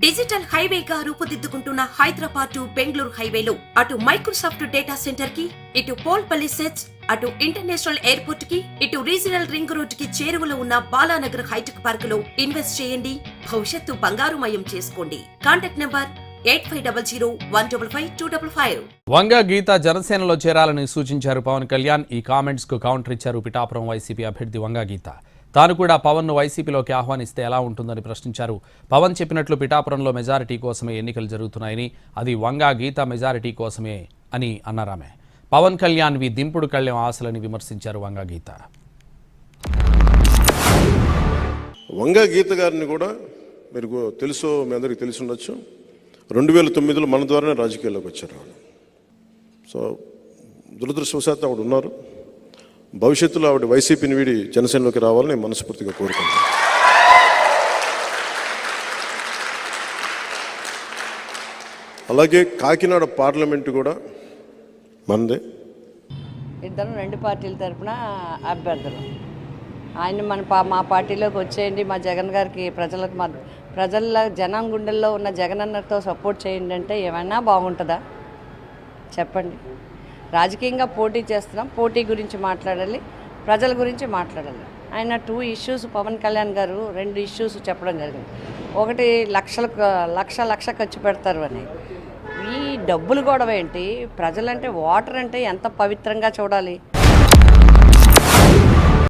Digital హైవేగా రూపుదిద్దుకుంటున్న Hyderabad to Bengaluru హైవేలో అటు Microsoft data centre కి, ఇటు పోల్పల్లి సెట్స్, అటు ఇంటర్నేషనల్ ఎయిర్పోర్ట్ కి, ఇటు రీజనల్ రింగ్ రోడ్ కి చేరువలో ఉన్న బాలానగర్ హైటెక్ పార్క్ లో ఇన్వెస్ట్ చేయండి. భవిష్యత్తు బంగారుమయం చేసుకోండి. Contact number 8500-155-255. వంగ గీత జనసేనలో చేరాలని సూచించారు పవన్ కళ్యాణ్. ఈ కామెంట్స్ కు కౌంటర్ ఇచ్చారు పిఠాపురం వైసీపీ అభ్యర్థి వంగ గీత. తాను కూడా పవన్ ను వైసీపీలోకి ఆహ్వానిస్తే ఎలా ఉంటుందని ప్రశ్నించారు. పవన్ చెప్పినట్లు పిఠాపురంలో మెజారిటీ కోసమే ఎన్నికలు జరుగుతున్నాయని, అది వంగ గీత మెజారిటీ కోసమే అని అన్నారామె. పవన్ కళ్యాణ్ వి దింపుడు కళ్యాణ ఆశలని విమర్శించారు వంగ గీత. వంగ గీత గారిని కూడా మీరు తెలుసో, మీ అందరికీ తెలిసి ఉండొచ్చు, 2009లో మన ద్వారానే రాజకీయాల్లోకి వచ్చారు. సో దురదృష్టవశాత్తు ఆవిడ ఉన్నారు. భవిష్యత్తులో ఆవిడ వైసీపీని వీడి జనసేనలోకి రావాలని నేను మనస్ఫూర్తిగా కోరుకుంటున్నాను. అలాగే కాకినాడ పార్లమెంటు కూడా మనదే. ఇద్దరు రెండు పార్టీల తరఫున అభ్యర్థులు. ఆయన మా పార్టీలోకి వచ్చేయండి, మా జగన్ గారికి ప్రజల జనం గుండెల్లో ఉన్న జగనన్నతో సపోర్ట్ చేయండి అంటే ఏమైనా బాగుంటుందా చెప్పండి. రాజకీయంగా పోటీ చేస్తున్నాం, పోటీ గురించి మాట్లాడాలి, ప్రజల గురించి మాట్లాడాలి. ఆయన 2 ఇష్యూస్ పవన్ కళ్యాణ్ గారు 2 ఇష్యూస్ చెప్పడం జరిగింది. ఒకటి లక్ష ఖర్చు పెడతారు అని. ఈ డబ్బులు గొడవ ఏంటి? ప్రజలంటే, వాటర్ అంటే ఎంత పవిత్రంగా చూడాలి.